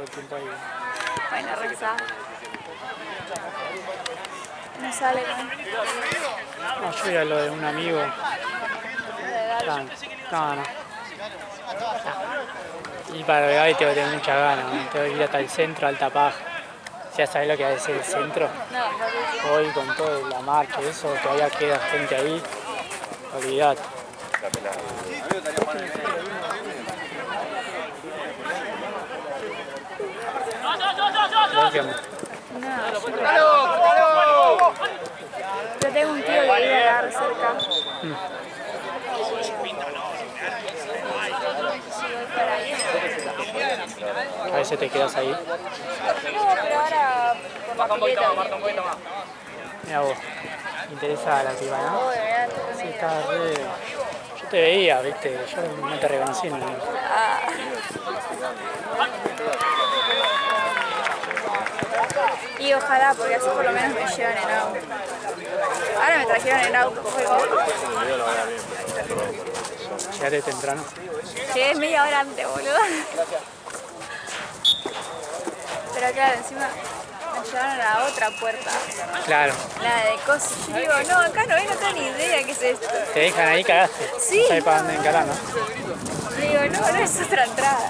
todo el tiempo ahí. Bueno, rezá. No sale con... No, yo voy a lo de un amigo. No, no. Y para el Gaby tengo que tener muchas ganas, ¿no? Tengo que ir hasta el centro, Alta Paja. ¿Ya sabés lo que va a ser el centro? No, Hoy con toda la marcha y eso, todavía queda gente ahí. Olvidate. yo tengo un tío que vive acá cerca. A veces te quedas ahí. No, pero ahora por la pileta. Mira vos, interesada la piba, ¿no? Sí, estaba re... Yo te veía, viste, yo no te reconocí, ¿no? Y ojalá, porque así por lo menos me llevan en auto. Ahora me trajeron en auto, fue Llegate temprano. llegué media hora antes, boludo. Pero claro, encima me llevaron a la otra puerta. Claro. La de cosas. Yo digo, no, acá no tengo ni idea qué es esto. Te dejan ahí, cagaste. Sí. No sabes para dónde encarar, ¿no? Digo, no es otra entrada.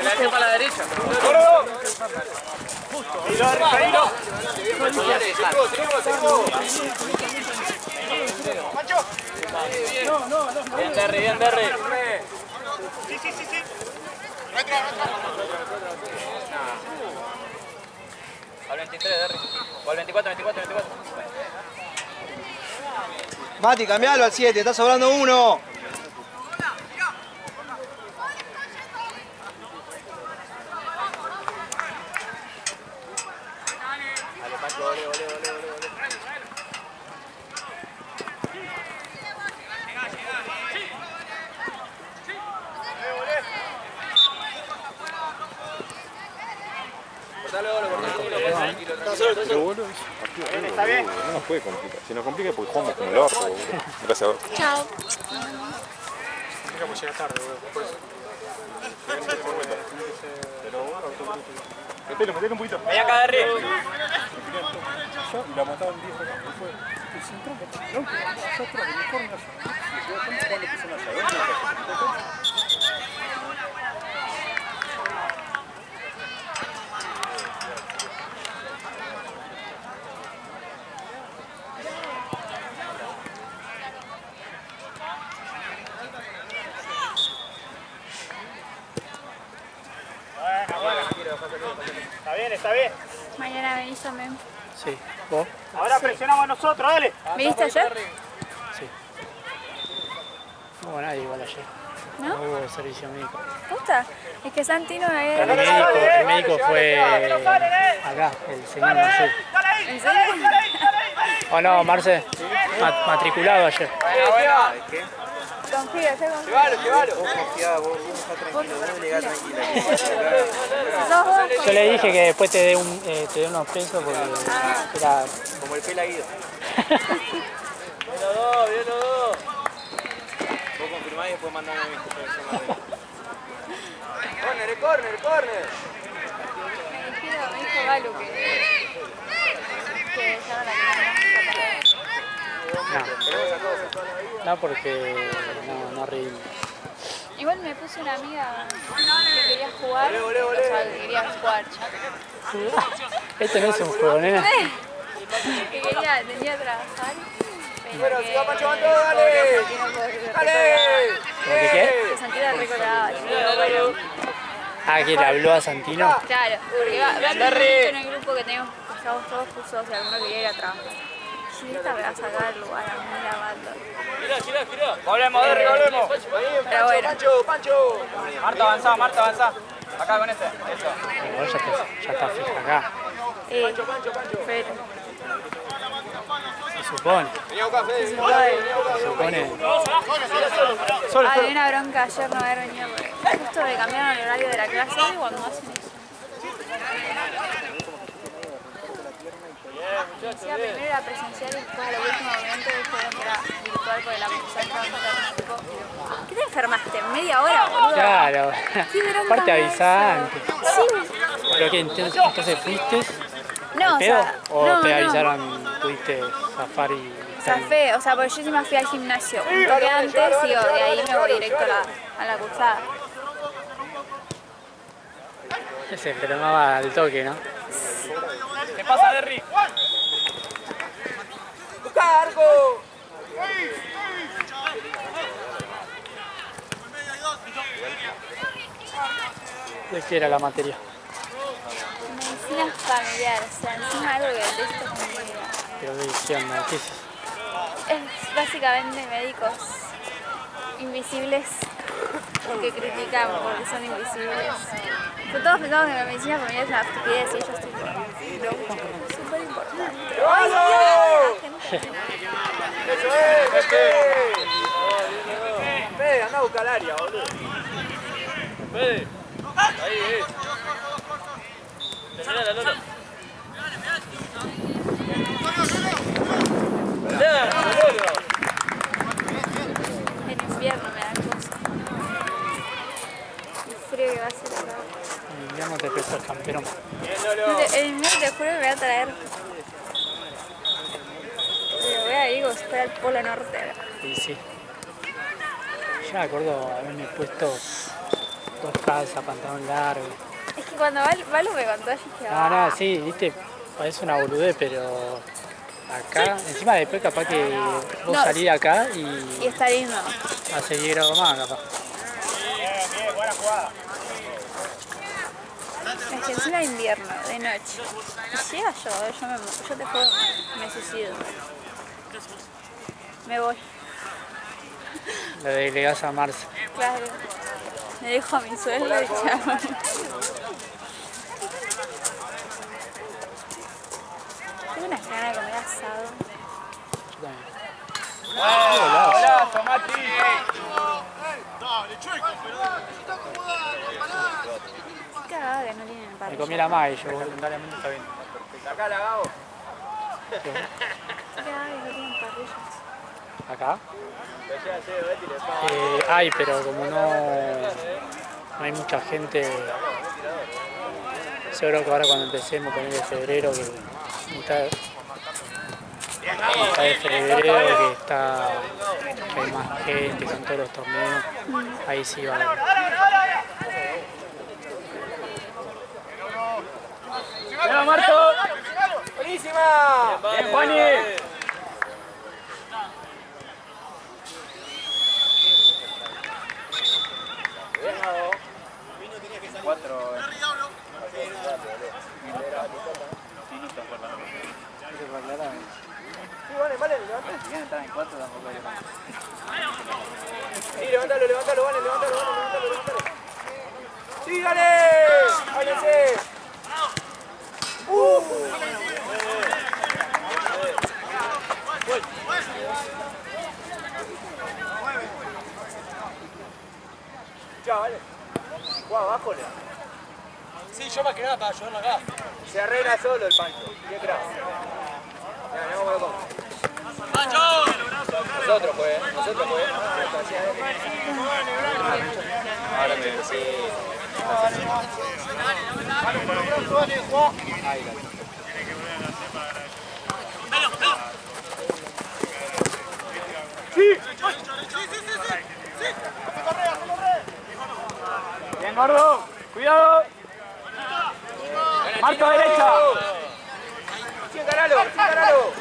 La para la derecha. Bien, Derry, bien, Derry. Sí. Al 23, Derry. O al 24. Mati, cambialo al 7, está sobrando uno. Pero boludo, ¿está bien? No nos puede complicar. Si nos complica porque jugamos como el orto, boludo. Gracias. Chao. Digamos, llega tarde, boludo. Por eso. Metele un poquito. Ven acá, Derry. Y la mataron 10 horas. Después, el centro, no, nosotros, el mejor no es. Cuando empiezan a saber, Está bien. Mañana venís también. Sí. ¿Vos? Ahora presionamos nosotros, dale. ¿Viniste ayer? Sí. No hubo nadie igual ayer. ¿No? No hubo servicio médico. ¿Puta? Es que Santino me El había... médico fue acá, el señor Marcel. ¿En serio? ¿O no, Marcel? Matriculado ayer. Confío, yo confío. Llévalo. Vos confiá, vos estás tranquilo, vos le das tranquila. Yo le dije que después te dé unos pesos porque era... Como el pela Guido. Bien los dos. Vos confirmás y después mandame a mi Corner. Me dijo Galo que ya No, porque no reí. igual me puse una amiga que quería jugar, o sea, que quería jugar, Este no es un juego, nena. que tenía que trabajar, pero que... ¿Qué qué? Que Santino era recordaba, bueno. Ah, que le habló a Santino. Claro, porque va en el grupo que tenemos, que estamos todos cursos y alguno quería ir a trabajar. Sí, esta me va a sacar el lugar a mí la banda. Girá. Volvemos, Derry, volvemos. Pero bueno. Pancho. Marta, avanzá. Acá con este. Eso. Igual ya está fija acá. Pero... Se supone. Se supone. Hay una bronca ayer no haber venido porque justo me cambiaron el horario de la clase y cuando hacen eso. Decía primero era presencial y después a lo último momento dijeron que era virtual porque la profesora estaba enferma. ¿Qué te enfermaste? ¿Media hora, boludo? Claro. Qué bronca Aparte me avisa eso. antes. Sí. ¿Pero qué? Entonces fuiste No, al o pedo? sea, ¿O no, te no. avisaron, pudiste zafar y Zafé, o sea, porque yo encima fui al gimnasio un toque antes y de ahí me voy directo a la cursada. Se enfermaba al toque, ¿no? ¿Qué pasa, Derry? ¡Busca arco! ¿De qué era la materia? Medicina familiar, o sea, encima algo que detesto con mi vida. Pero ¿qué onda? ¿Qué es? Es básicamente médicos invisibles que critican porque son invisibles. Pero todos pensamos que la medicina familiar es una estupidez y ellos estoy no, es súper importante. ¡Ay, Dios! ¡Eso es! Fede, anda a buscar el área, boludo. Fede. Ahí, Terminala, Lolo. En invierno me da cosa. El frío que va a ser acá. En invierno te prestas camperón. En invierno te juro que me va a traer. Pero voy a ir como si fuera el polo norte. Y sí. Yo me acuerdo haberme puesto 2 calzas, pantalón largo. Es que cuando Valu me contó, yo dije, No, sí, viste, parece una boludez, pero acá, encima después capaz que vos No, salís de acá y y está lindo. a 6 grados más capaz. Bien, buena jugada. Es que encima invierno, de noche. Y llega yo te juro, me suicido. Me voy. Lo delegás a Marce. Claro. Me dejo a mi sueldo y chao. Tengo unas ganas de comer asado. Yo también. ¡Golazo, Mati! Qué cagada que no tienen Me parrilla. comí la maíz, yo voluntariamente está bien. Sacala, Gabo. Qué cagada que no tienen parrillas. ¿Acá? Hay, pero como no hay mucha gente, seguro que ahora cuando empecemos con el de febrero, que está de febrero, que hay más gente con todos los torneos, ahí sí va a haber. ¡Bien, Marco! ¡Buenísima! ¡Bien, Juani! Sí, levántalo, vale, levántalo. ¡Sí, dale! ¡Háblense! Ya, vale. Juega abajo, le. Sí, yo más que nada para ayudarlo acá. Se arregla solo el Pancho. Bien, crack. Ya, vamos a ver. Nosotros, pues. Ahora me sí. Bien, gordo. Cuidado. Marco derecha. Sí, encaralo. Estoy. Encaralo.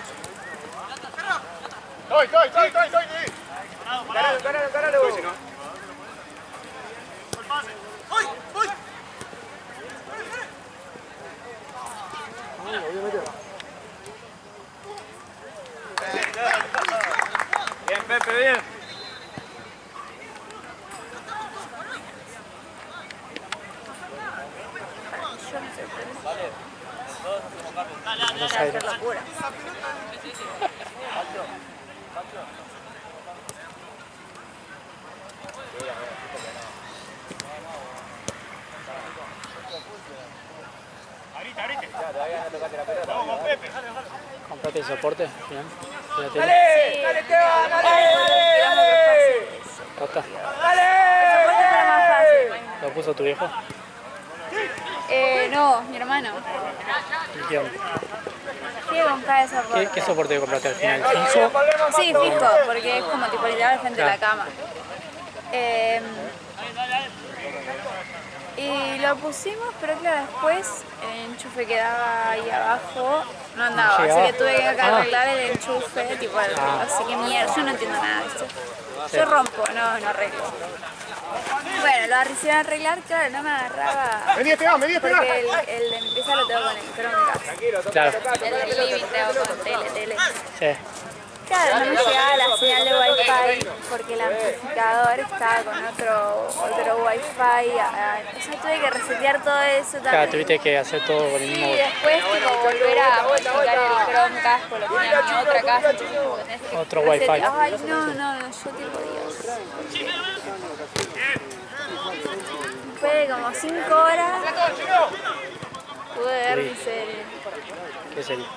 Bien, Pepe, bien. Buenos Aires. Locura. Comprate el soporte, bien. Fíjate. Dale, Esteban, dale. Rota. Dale. Eso puede ser más fácil. puso tu viejo? No, mi hermano. ¿Y qué onda? Quiero comprar ese soporte. ¿Qué soporte compraste al final? ¿Fijo? Sí, fijo, porque es como tipo literal frente a la cama. Y lo pusimos, pero claro, después el enchufe quedaba ahí abajo, no andaba, así que tuve que arreglar el enchufe, tipo, así que mierda, yo no entiendo nada, ¿viste? Yo rompo, no arreglo. Bueno, lo hicieron arreglar, claro, no me agarraba. Vení, pegá. Porque el de mi pieza lo tengo con el Chromecast. Claro. El del living tengo con tele. Sí. Claro, no me llegaba la señal de Wi-Fi porque el amplificador estaba con otro Wi-Fi. O sea, tuve que resetear todo eso también. Claro, tuviste que hacer todo con el mismo. Y después tipo, volver a modificar el Chromecast por lo que tenía en mi otra casa. Entonces, tipo, tenés que Otro Wi-Fi. Ay, no, yo tipo Dios. Después de como 5 horas pude ver mi serie. ¿Qué sería?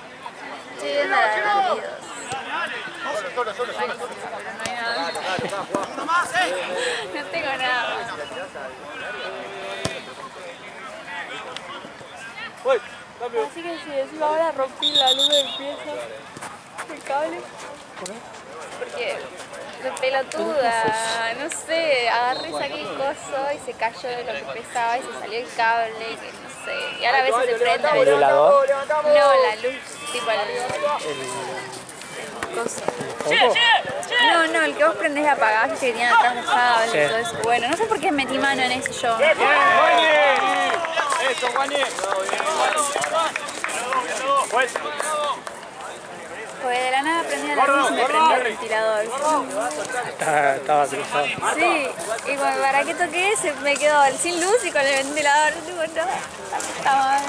Estoy viendo la de bandidos. Pero no hay nada. No tengo nada. Así que si encima ahora rompí la luz de pieza, el cable. Porque de pelotuda, no sé, agarré, saqué el coso y se cayó de lo que pesaba y se salió el cable, que no sé. Y ahora a veces se prende, a ¿El veces velador? no, la luz, tipo el coso. ¿Foco? No, el que vos prendés y apagás, viste que tiene atrás los cables y todo eso. Bueno, no sé por qué metí mano en eso yo. Eso, Juaní. Pues de la nada prendía la luz y me prendió el ventilador. Estaba cruzado. Sí, y cuando para que toqué se me quedó sin luz y con el ventilador. Digo, no, está mal.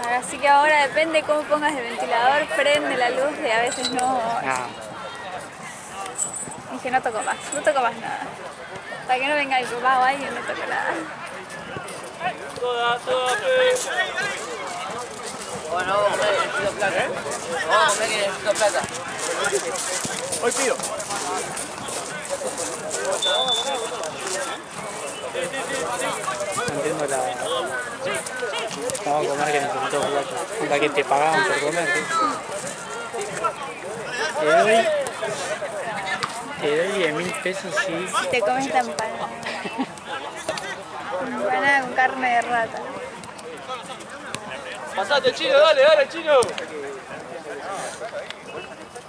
Así que ahora depende cómo pongas el ventilador, prende la luz y a veces no. Ah, Dije, no toco más nada. Para que no venga el papá o alguien, no toco nada. Toda, Bueno, vamos a comer el kilo plata. Vamos a comer el kilo plata. Hoy pido. no entiendo la. Vamos a comer que necesito plata. La que te pagaban por comer. Te doy 10.000 pesos y. Te comes esta empanada. Empanada con carne de rata. Pasate, Chino, dale, Chino.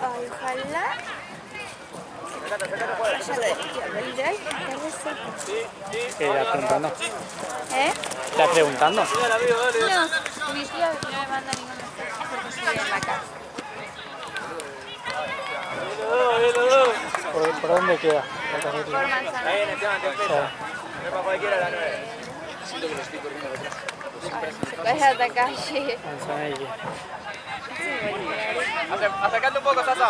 Ay, ojalá. Vaya lo de literal, ¿Estás preguntando? ¿Eh? ¿Estás preguntando? No, mi tía no me manda ningún mensaje porque estoy en la casa. ¿Por dónde queda? Por Manzana. Ahí en el tema te empieza. No es para cualquiera la 9. ¿Cuál es la otra calle? Manzana y qué. Acercate un poco, Sasa.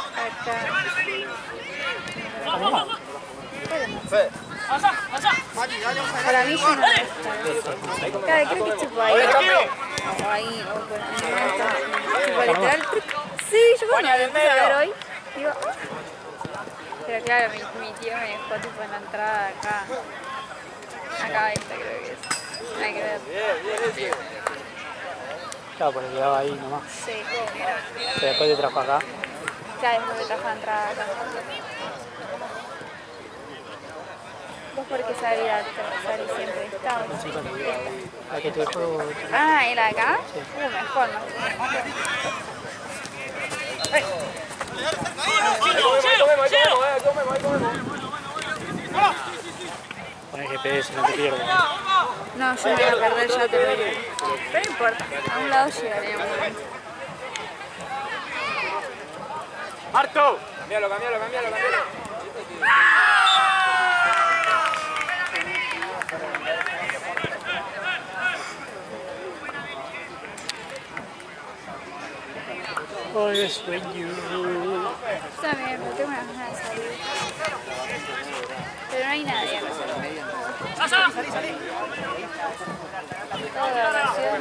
Acá. Para mí yo no me gusta. Claro, creo que es tipo ahí. O ahí, o por ahí. Tipo literal. Sí, yo cuando lo empecé a ver hoy, digo. Pero claro, mi tío me dejó tipo en la entrada de acá. Acá esta creo que es. Hay que ver. Claro, porque quedaba ahí nomás. Sí. Pero después te trajo acá. Claro, después me trajo la entrada acá. ¿Vos por qué salís siempre? ¿Esta o Sí, cuando la que te dejó. Ah, ¿y la de acá? Sí. Mejor, ¿no? Con el GPS, no te pierdas. No, yo me voy a perder, ya te lo digo. Pero no importa, a un lado llegaremos. ¡Marto! Cambialo. Ay, sueño. Yo también, pero tengo unas ganas de salir. Pero no hay nadie acá. Todo de oración.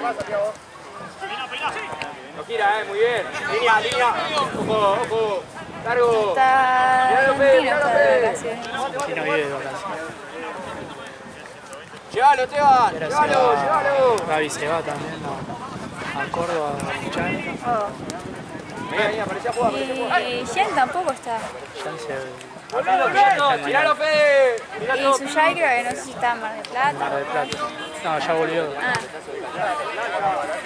No gira, muy bien. Línea. Ojo. Largo. Está Argentino, está de vacaciones. Argentina vive de vacaciones. Llévalo, Esteban. Y ahora Llévalo. Gaby se va también a Córdoa, a luchar. Oh. Vení, aparecía a jugar. Y Jean tampoco está. Ya se... Tiralo, Fede. Y Suyai creo que no sé si está en Mar del Plata. Mar del Plata. No, ya volvió. Ah.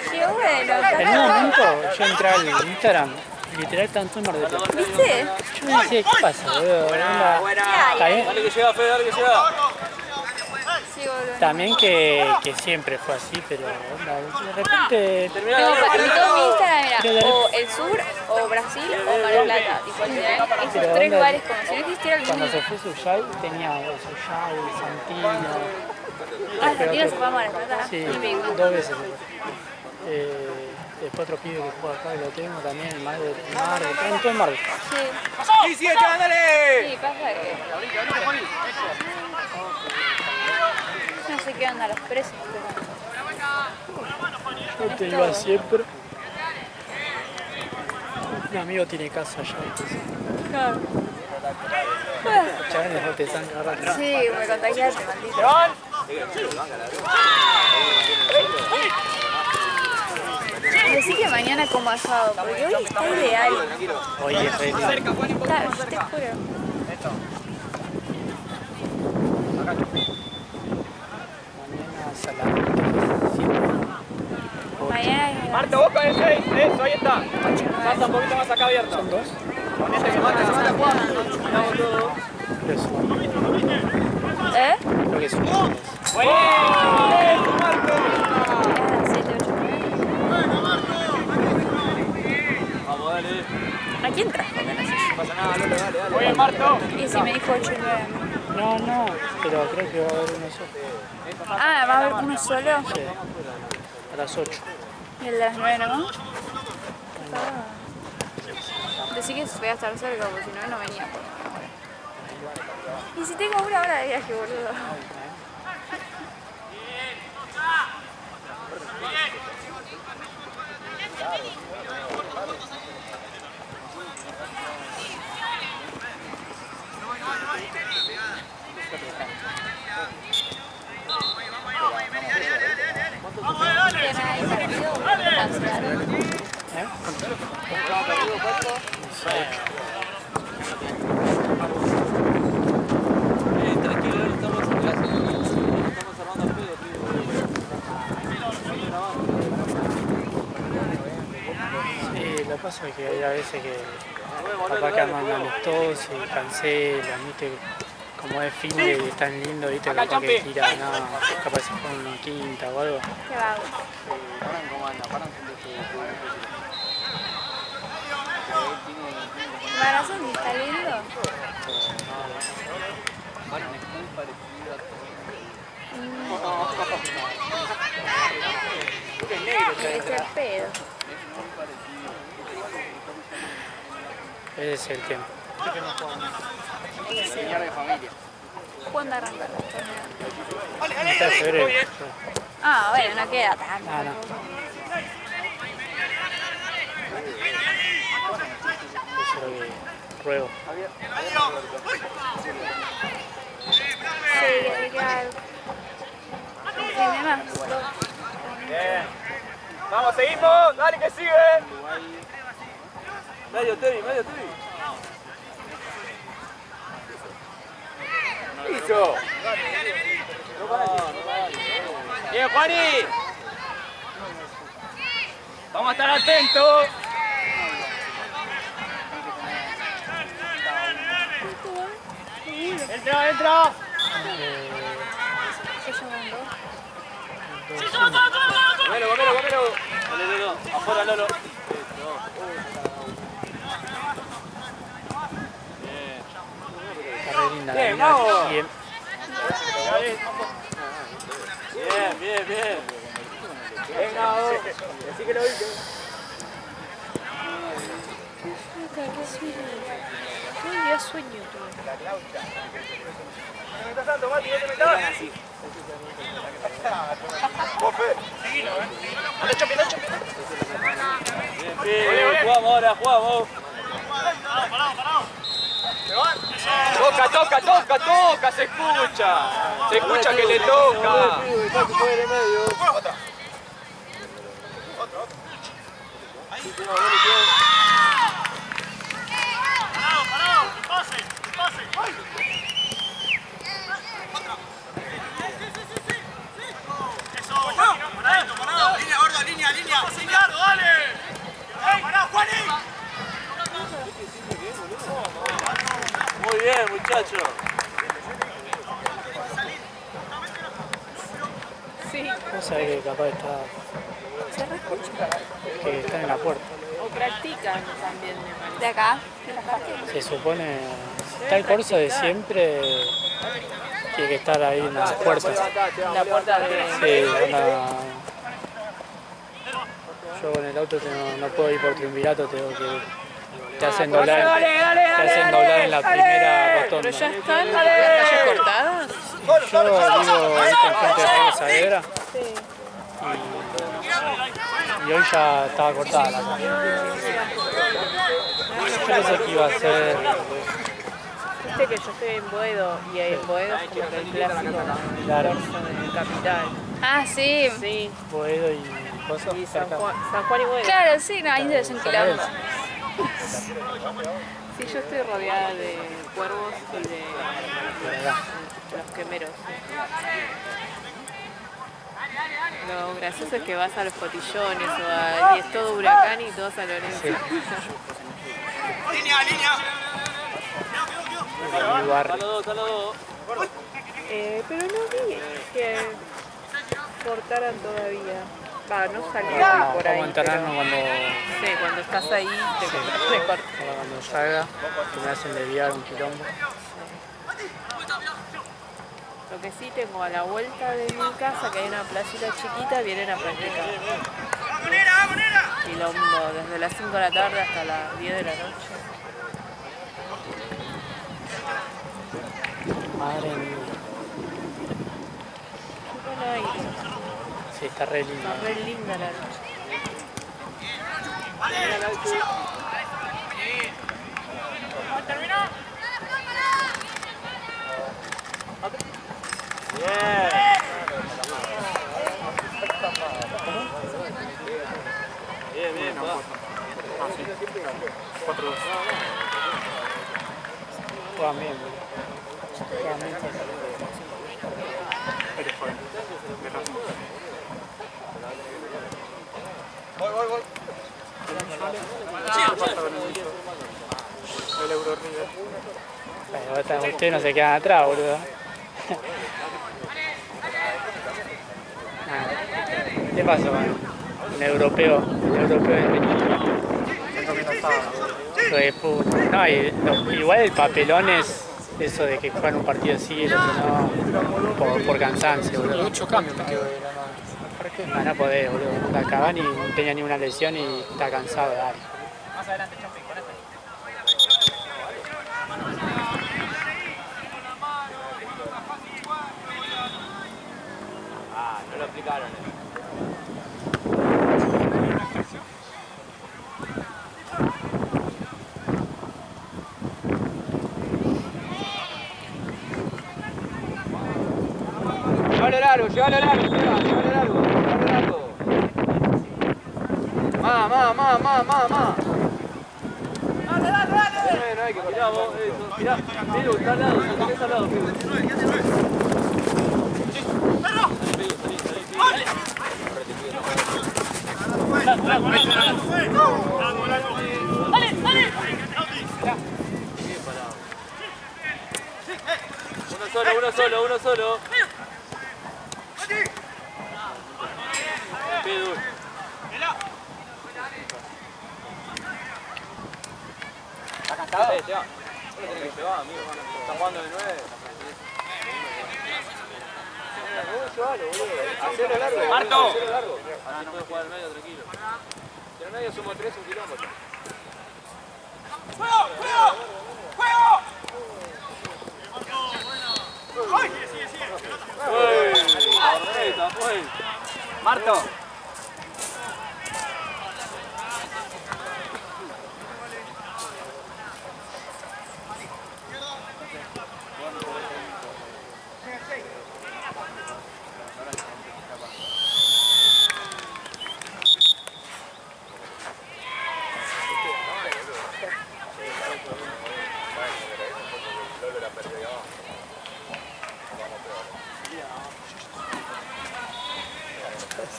Qué bueno. En un momento yo entré al Instagram, literal tanto en Mar del Plata. ¿Viste? Yo me decía, ¿qué pasa, boludo? Onda, está bien. Dale que llega, Fede, dale que llega. Sí, boludo. También que siempre fue así, pero onda, de repente... No, para todo mi Instagram era o el sur, o Brasil, o Mar del Plata. Tipo, literal, esos Pero tres onda, lugares como si no existiera el Cuando mundo. se fue Suyai tenía Suyai, Santino... Ah, Santino se fue a Mar del Plata. Sí, Y me dijo, 2 veces. Después otro pibe que juega acá, lo tengo también, en Mar del Plata, en todo el Mar del Plata. sí. Sí, sí, Esteban, dale. Sí, pasa que no sé qué onda los precios, pero Yo te iba siempre. Un amigo tiene casa allá, entonces. claro. Chaval, mejor te están agarrando. Sí, me contagiaste, maldito. Esteban. Decí que mañana como asado, porque hoy está ideal. Oye, es re lindo. Claro, yo te juro. Mañana saladito. Mañana es Marta, vos con el 6. Eso, ahí está. Pasa un poquito más acá abierto. ¿Son 2? Con este que mata, se mata, Juan. Creo que son. ¿Eh? Creo que son. ¡Bueno, Marco! Es a las 7, 8, 9. Vamos, dale. ¿A quién trajo? Que no sé No pasa nada, Lolo, dale, dale. Muy bien, Marto. yo. Y si me dijo 8 y 9. No, pero creo que va a haber uno solo. Ah, ¿va a haber uno solo? Sí, a las 8. ¿Y el de las 9 no? Decí que voy a estar cerca, porque si no, no venía por una hora. Y si tengo una hora de viaje, boludo. ¿Tienen ahí partido? ¿Cancelaron? ¿Eh? Tranquilo, estamos en clase. Estamos cerrando el pedo, tío. Sí, lo que pasa es que hay a veces que capaz que andan amistosos y cancelan, viste, como es fin de y es tan lindo, viste, capaz que tiran, no, capaz se ponen una quinta o algo. Qué vago. Marazón está lindo. Debe ser pedo. Ese es el tema. ¿Cuándo arranca la torneo? Mitad de febrero. Ah, bueno, no queda tanto. Ah, no. Eso es lo que pruebo. Sí, que queda un fin de más. Bien. Vamos, seguimos. Dale que sigue. Medio Tevi, medio Tevi. Hizo. Bien, Juani. Vamos a estar atentos. Entra, entra. Ellos van dos. Comelo, comelo, comelo. Dale, Lolo. Afuera, Lolo. Está re linda la Bien, mina. vamos. Bien. Bien, bien, bien. Venga, vos. Decí que lo viste. Qué día sueño tuve. ¿No te metas tanto, Mati? ¿No te metas? Vos, Fe. Dale, chopi, dale, chopi. Bien, bien. Jugamos ahora, jugamos. Toca, toca, toca, toca, se escucha. Se escucha que le toca. Muy bien, muchachos. Sí. Vos sabés que capaz que están en la puerta. O practican también, me parece. ¿De acá? Se supone, si está el corso de siempre, tiene que estar ahí en las puertas. La puerta de... Sí, yo con el auto no puedo ir por triunvirato, tengo que... Te hacen doblar, te hacen doblar en la primera rotonda. Pero ya están las calles cortadas. Yo vivo ahí con gente de Río Saavedra y hoy ya estaba cortada la calle. Yo pensé que iba a ser... Viste que yo estoy en Boedo y en Boedo es como que el clásico Claro. corso de Capital. Ah, sí. Sí, Boedo y cosas y San cerca. Juan y Boedo. Claro, sí, no, ahí es un kilómetro. Sí, yo estoy rodeada de cuervos y de los quemeros. Lo gracioso es que vas a los cotillones y es todo Huracán y todo San Lorenzo. El barrio. Pero no vi que cortaran todavía. Va, no salió No, por vamos ahí. a enterarnos cuando, Sí, cuando estás ahí te cortan. cuando salga, que me hacen desviar un quilombo. Lo que sí tengo a la vuelta de mi casa, que hay una playita chiquita, vienen a practicar. Quilombo, desde las 5 de la tarde hasta las 10 de la noche. Madre mía. Bueno, ahí, Sí, está re lindo. está re linda la noche. Bien, bien, va. Juegan bien, boludo. Juegan bien. Bueno, ustedes no se quedan atrás, boludo. ¿Qué pasó con el europeo? El europeo del Benito. Re puta. No, igual el papelón es eso de que juegan un partido así y el otro no, por cansancio, boludo. 8 cambios me quedo de la mano. No podés, boludo. La Cavani no tenía ni una lesión y está cansado, dale. Más adelante, Champi, con esto. No lo aplicaron. Llévalo largo, llévalo largo, llévalo largo, llévalo largo. Más. Dale. No hay que mirá vos, eso, mirá, Pilu, está al lado, lo tenés al lado, Pilu. Uno solo. Pidu. ¿Está cansado? Sí, lleva. Lo tiene que llevar, amigo. Está jugando de 9. Llévalo, boludo. Hacelo largo. ¡Marto! Hacelo largo. Así puede jugar al medio tranquilo. Si en el medio sumo 3, un kilómetro. ¡Marto!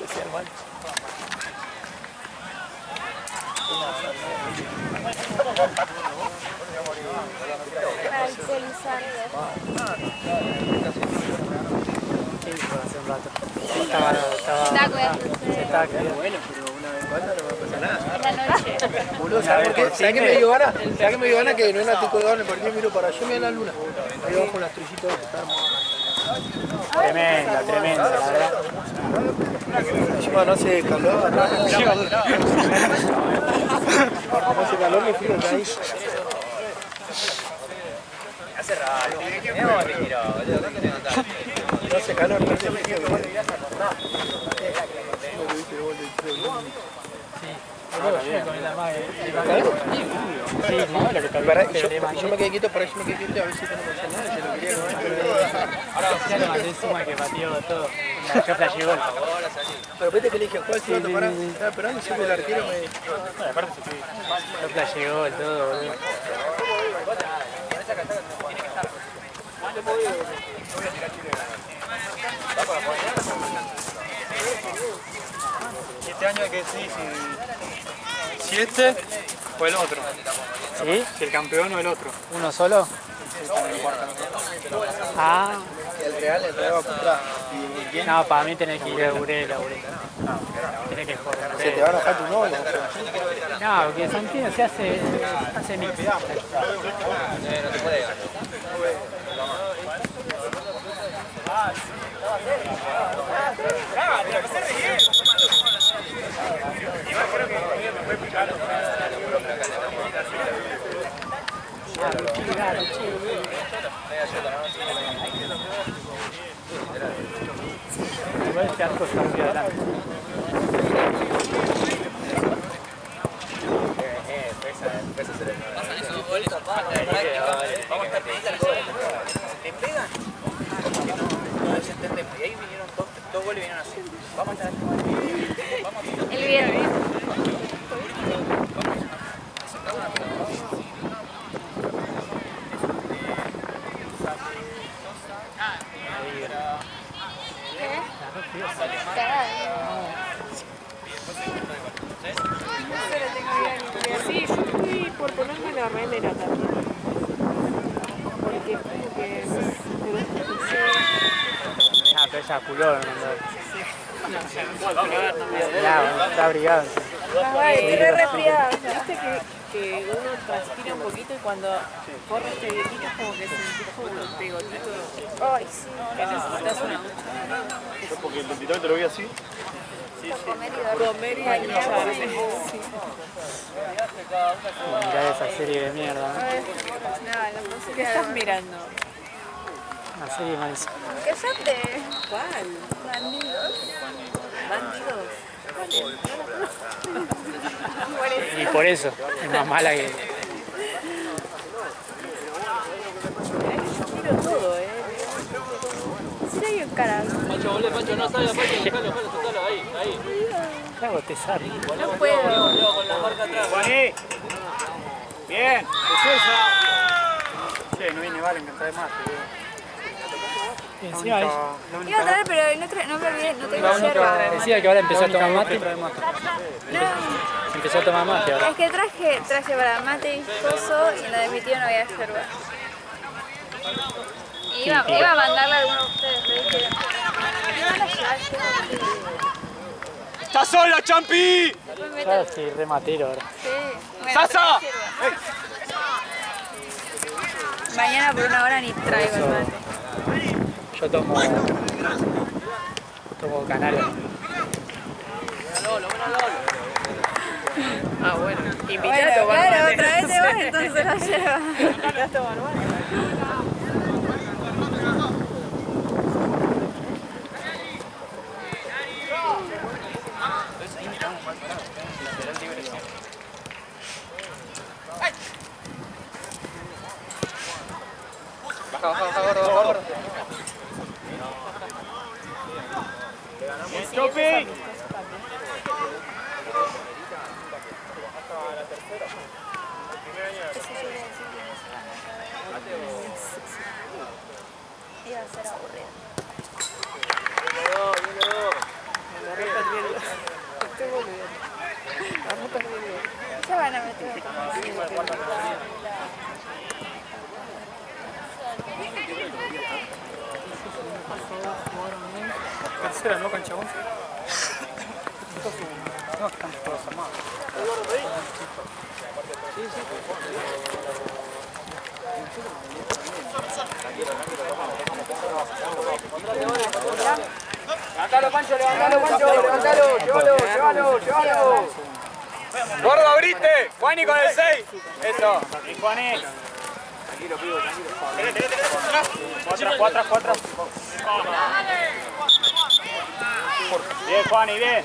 hacía mal. Alcoholizando. ¿Qué hizo hace un rato? Estaba Está cuidándose. se estaba cuidando. Bueno, pero una vez en cuando no me pasa nada. En la noche. Boludo, ¿sabes por qué? ¿Sabes qué me dio ganas? ¿Sabes qué me dio ganas? Que no es la estoy colgado en el partido, miro para allá, mira la luna. Ahí abajo las estrellitas que están. Tremenda, tremenda, la verdad. Encima no hace calor, no hace calor ni frío, está ahí. Hace raro. No hace calor, no hace frío. Yo me quedé quieto, para eso me quedé quieto, a ver si no me pasa nada, yo lo quería comer, pero Ya lo mandé encima que pateó todo. Yo flashé gol. pero vete que le dije, ¿cuál se va a tomar? Estaba esperando y siempre el arquero me... Yo flashé gol, todo, boludo. Este año hay que decir si este o el otro. ¿Sí? Si el campeón o el otro. ¿Uno solo? Ah, El Real va a comprar. no, para mí tenés que ir a Urela, Tenés que jugar. Se te va a enojar tu novia. No, porque Santino se hace mix. Igual este arco está muy adelante. Y ahí vinieron dos goles y vinieron así. Vamos a estar El viernes. Sí, yo estoy por ponerme la remera también. Porque es como que... Ah, pero ella culó, ¿no? Ya, está abrigado. Ay, re resfriado. Viste que uno transpira un poquito y cuando corre este viejito es como que sentís como un pegotito Ay, sí. que necesitas una ducha. Yo porque el 23 te lo vi así. Comer y dormir. Comer y bañarse. Sí. Mirá esa serie de mierda, ¿no? No, la ¿Qué música. estás mirando? Una serie malísima. Cállate. ¿Cuál? Bandidos. ¿Bandidos? Y por eso, es más mala que... Yo miro todo, Sí, no hay un carajo. Pancho, no salga, Pancho, tocalo, ahí. Está botezar. No puedo. Con la marca atrás. Juaní. Bien. Che, no viene Valen, que está de más. Encima es... Iba a traer, pero no me olvidé, no tengo yerba. Decía que ahora empezó a tomar mate. No, Empezó a tomar mate ahora. es que traje para mate y coso y en la de mi tío no había yerba. Iba a mandarle a alguno de ustedes, pero dije, ¿qué van a llevar? ¡Está sola, Champi! Después me Claro, meto. sí, rematero ahora. Sí. Bueno, ¡Sasa! pero yerba. Mañana por una hora ni traigo el mate. Yo tomo canales. Ah, bueno. Invita Bueno, a tomar claro, mate. otra vez te vas, entonces la yerba. Invita a tomar mate. Baja, gordo. ¡Chopi! Iba a ser aburrido. Me tercera, ¿no? Cancha 11. No, están todos armados. Levantalo, Pancho, llévalo. Gordo, abrite. Juani con el 6. Eso. Y Juani. Tranquilo, pivo, tranquilo. Cuatro. Bien, Juani, bien.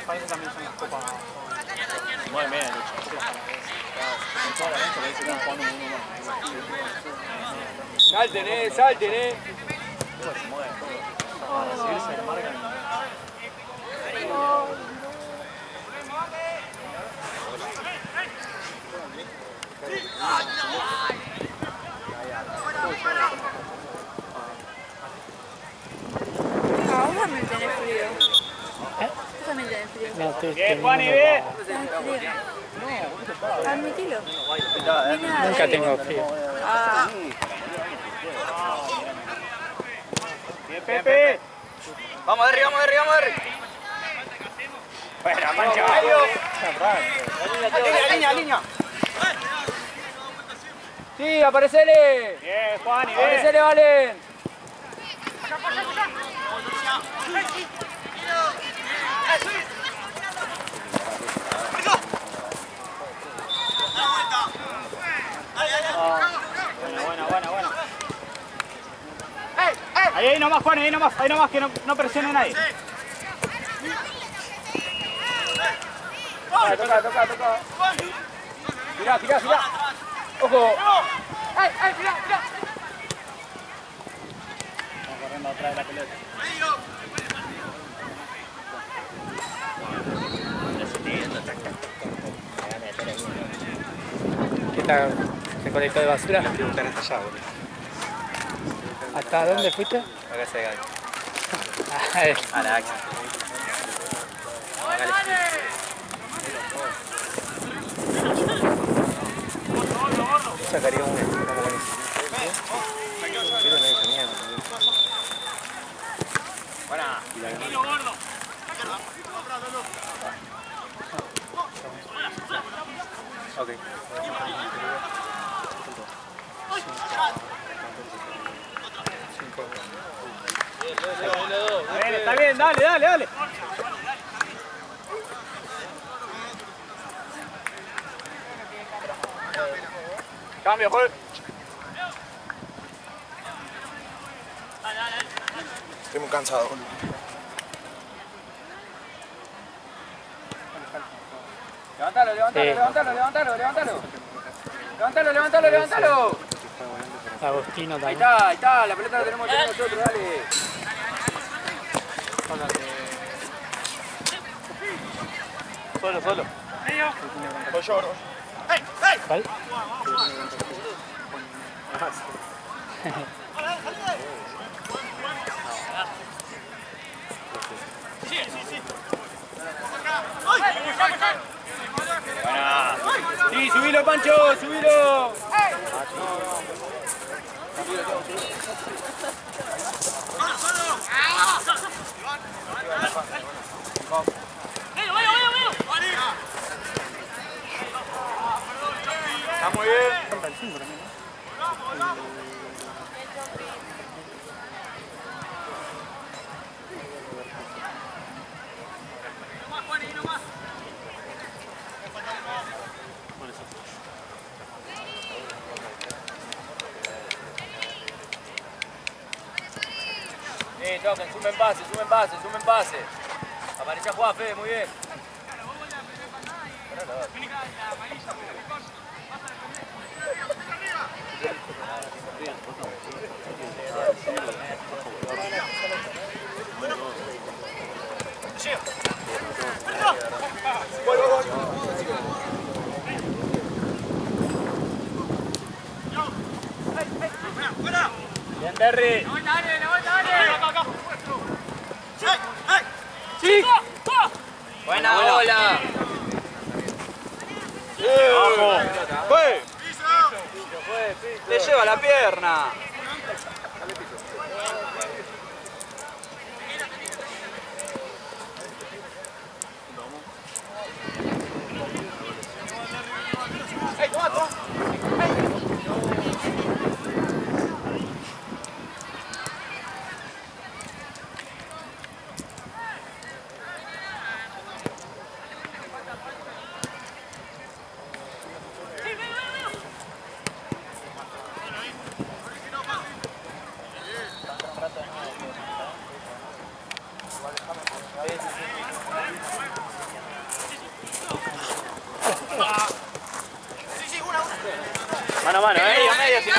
Parece también son las copas. Muy bien, Salten, Ah, vos también tenés frío. Vos también tenés frío. No, estoy Bien, Juani, bien. Tenés frío. Admitilo. Nunca tengo frío. Ah, Bien, Pepe. Vamos, Derri. Buena, Pancho. Línea. Sí, aparecele. Bien, Juani, bien. Aparecele, Valen. Buena. Ahí nomás, Juan, ahí nomás, que no presione a nadie. Toca. Girá. Ojo. Girá. Estamos corriendo atrás de la pelota. ¿Qué tal? ¿Recolector de basura? Están hasta allá, boludo. ¿Hasta dónde fuiste? Acá se gana. A la Axa. Sacaría una buenísima. Buena. Ok. Está bien, dale. Cambio, Jorge. Estoy muy cansado, boludo. Levántalo. Agostino Ahí también. está, la pelota la tenemos que tener nosotros, dale. Solo. Voy yo. ¿Cuál? Buena. Sí, subilo, Pancho, subilo. Está muy bien. Tocan, sumen pase. Aparece a jugar, Fede, muy bien. Derry. Buena bola. ¡Fue! Le lleva la pierna. Mano a mano, a medio si no.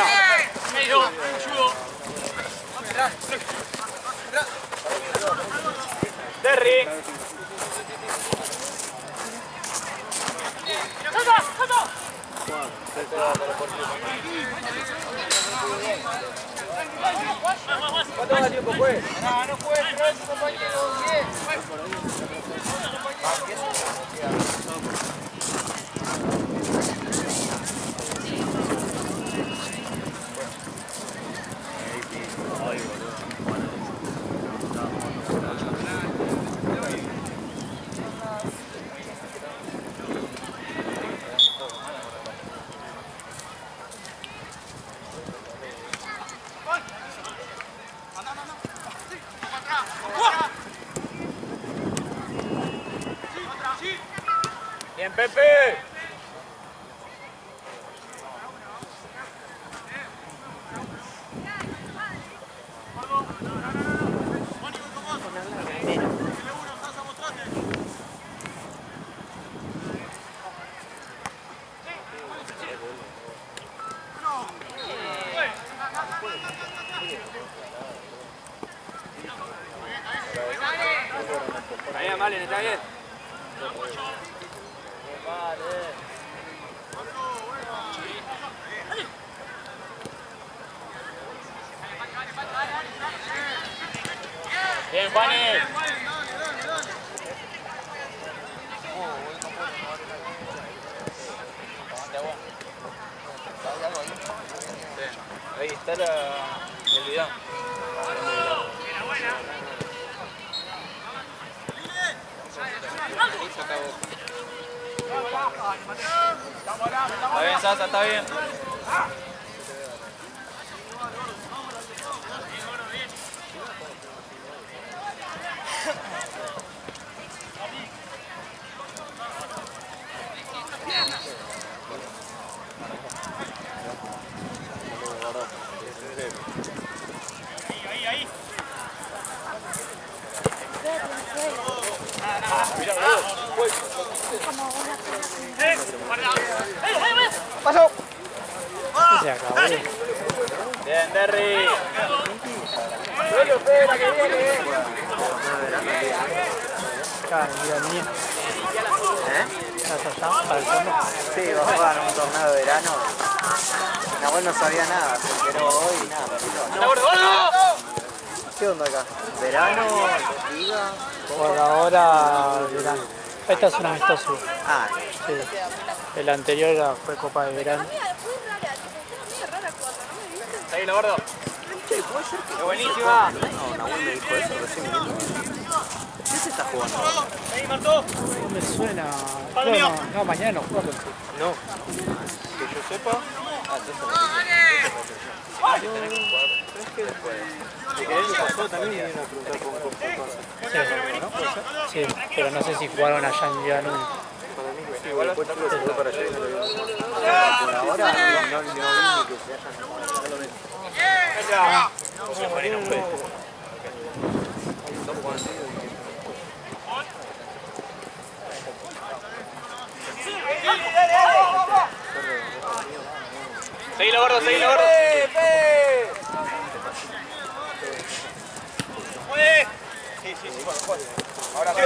Derry. ¿Cuánto más tiempo fue? No fue, pero es compañero bien. Bien, Pepe. Está bien, Valen, está bien. Bien, Juani. Ahí está el video. Está bien, Sasa, está bien. ¡Paso! Se acabó. Bien, Derry. Acá, mira el mío. ¿Estás allá, para el fondo? Sí, va a jugar un torneo de verano. Nahuel no sabía nada, se enteró hoy y nada. ¿Qué onda acá? ¿Verano? ¿Liga? Por ahora, verano. Esta es un amistoso. Ah, Sí. El anterior fue Copa de Verano. Seguilo, gordo. che, puede ser que... ¡Qué buenísima! No, Nahuel me dijo eso recién. ¿Qué se está jugando? No me suena. No, mañana no juega. No. Que yo sepa... Ah, si querés lo pasó también y vienen a preguntar por cosas. Sí, pero no sé si jugaron allá en Liga Nube. Para mí que sí, igual después también se fue para allá y no lo vimos. Por ahora no vi ni que se hayan jugado. No lo ven. Están jugando. Seguilo, gordo, seguilo, gordo. Sí, bueno. Ahora sí,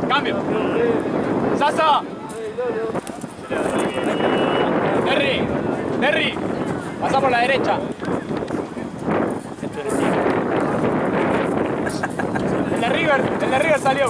Cambio. Sasa. Derry. Pasa por la derecha. El de River salió.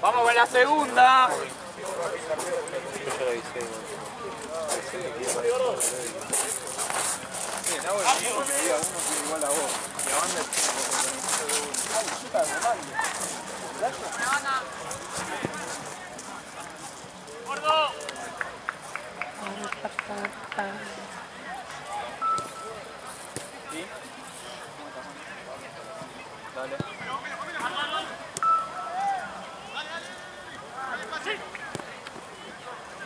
Vamos con la segunda.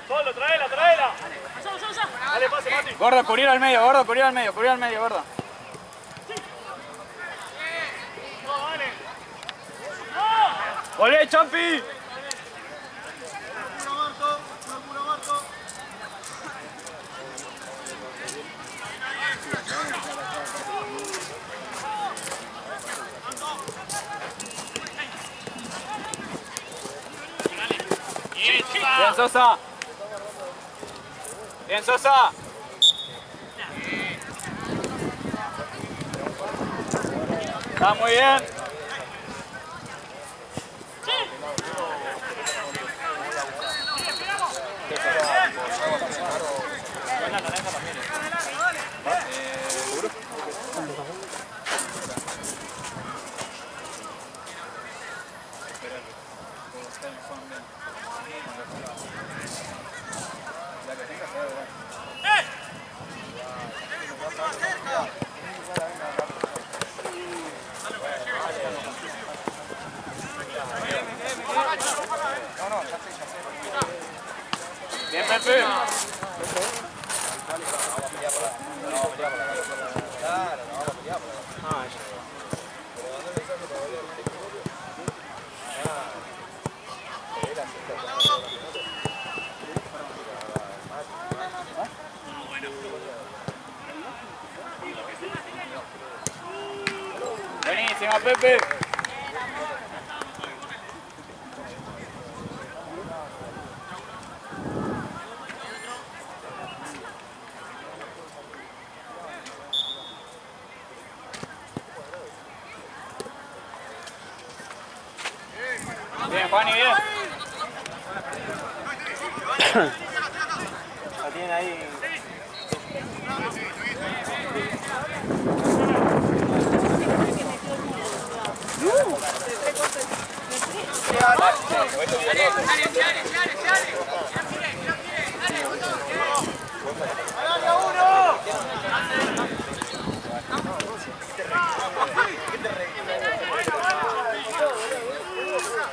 Solo, traela. Dale, pase, Mati. Gordo, cubrir al medio, gordo. ¡Volvé, Champi! Bien, Sosa. Está muy bien. Bien, Pepe. Buenísima, Pepe. Bien, Juani, bien. La tienen ahí.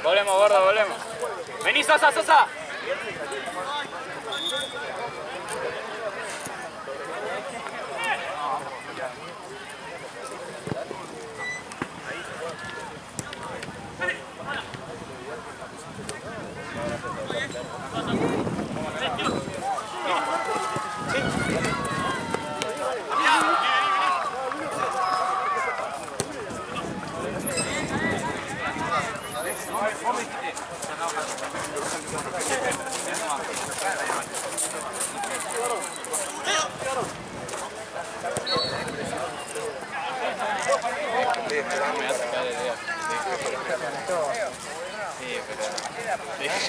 Volvemos, gordo, volvemos. Vení, Sosa.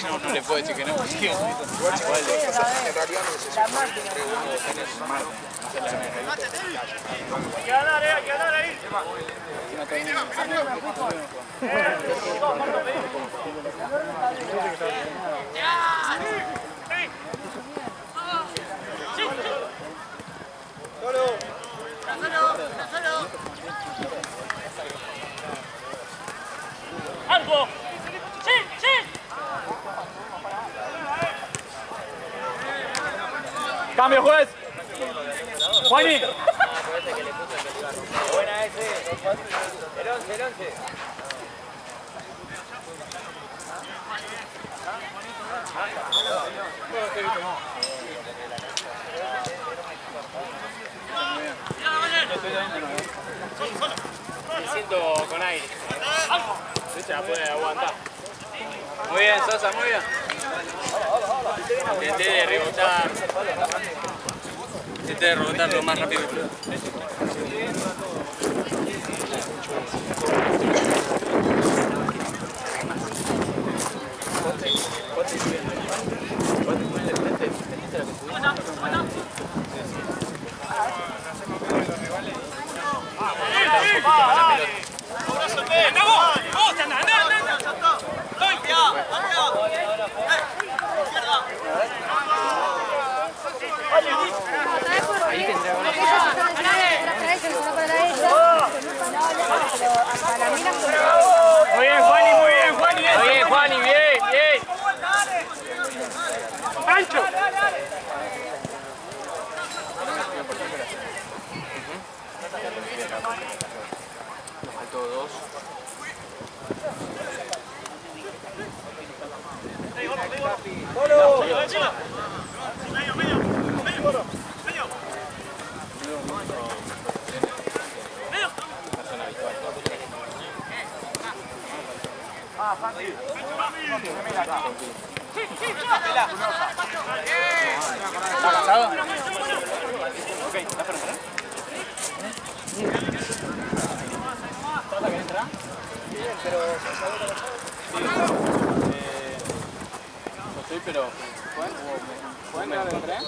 No le puedo decir que no. Sí, Hay que ganar, hay que ganar ahí. ¡Algo! ¡Sí, sí! ¡Cambio, juez! ¡Juani! Buena ese. El 11, el 11. Me siento con aire. Se la puede aguantar. Muy bien, Sosa, muy bien. Intenté de rebotar. Intenté de rebotar lo más rápido que pude. Muy bien, Juani, muy bien, Juani. Muy bien, Juani, bien, bien. ¡Ancho! Nos faltó 2. ¿Está cansado? Ok, ¿estás para entrar? ¿Trata que entra? Bien, pero... No estoy, pero... ¿Pueden entrar el tren?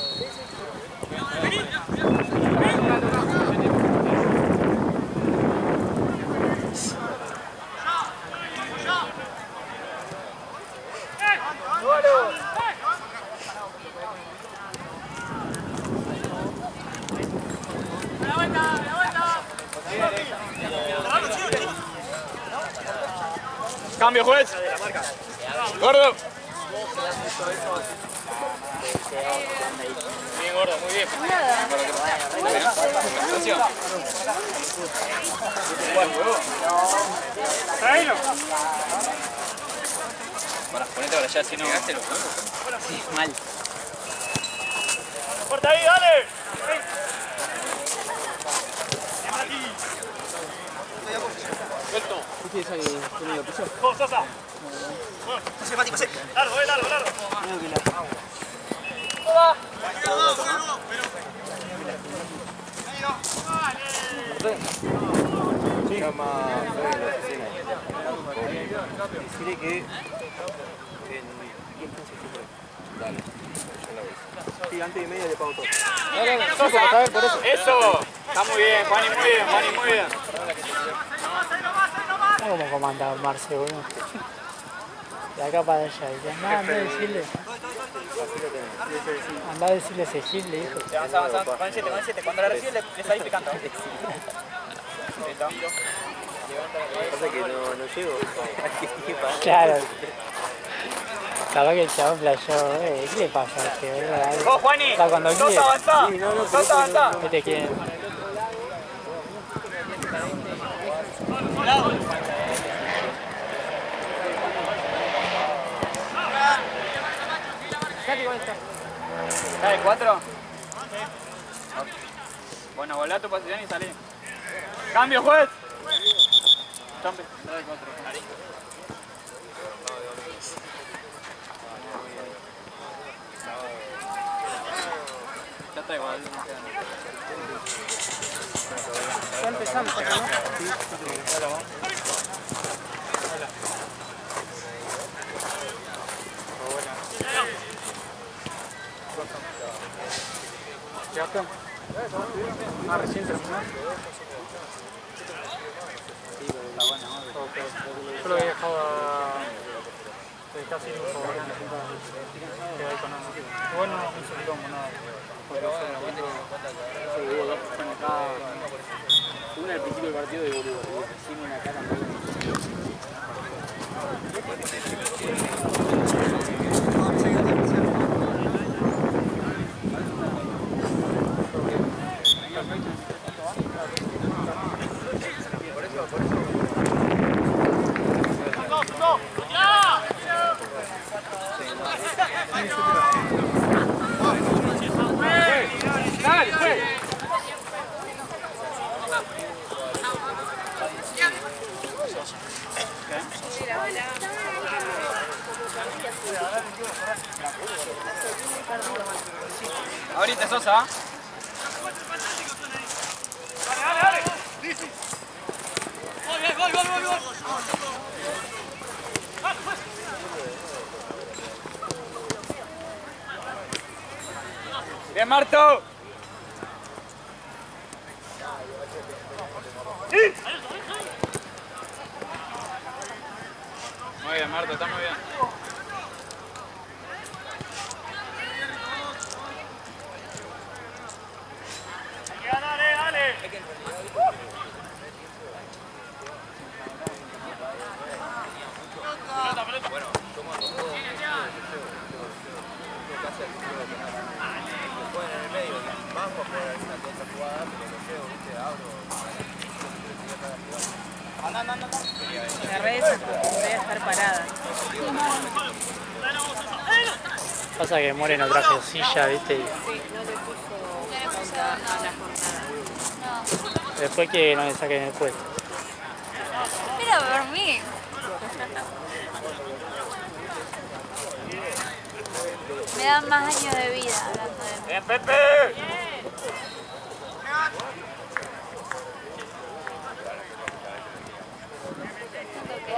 ¡Cambio, juez! ¡Gordo! Bien, gordo, muy bien. ¡Traílo! Ponete ahora ya, si no... ¿Pegaste los huevos? Sí, mal. ¡Corta ahí, dale! Suelto. ¡Vamos, Sosa! Largo, largo, largo. Llama a Fred en la oficina. Decirle que en 10 minutos estoy por ahí. Dale, yo la voy. Sí, antes y media le pago todo. ¡Eso! Está muy bien, Juani, muy bien, Juani, muy bien. Está como comandado Marce, boludo. De acá para allá. Y anda a decirle. Anda a decirle ese Gil, le dijo. Avanza, avanza, con el 7. Cuando la recibe le salís picando. Pasa que no llego. Claro. Capaz que el chabón flasheó, ¿qué le pasa a este, boludo? ¡Vos, Juani! Está cuando quiere. ¡Sosa, avanzá! ¡Sosa, avanzá! ¿Qué te quieren? ¿Dale, 4? Bueno, volá a tu posición y salí. ¡Cambio, juez! Cambio. Dale, 4. Ya está igual. Ya empezamos, ¿no? ¿Llegaste? Ah, recién terminó. Yo lo había dejado casi un poco quedó ahí con nada. Igual no hizo quilombo, nada. Porque Una al principio del partido de boludo, sin una cara Abrite, Sosa. Bien, Marto. Muy bien, Marto, está muy bien. La red debe estar parada. Pasa que Moreno trajo silla, ¿viste? Sí, no le puso onda a la jornada. Después que no le saquen el puesto. Pero por mí. Me dan más años de vida hablando de mí. Bien, Pepe. Siento que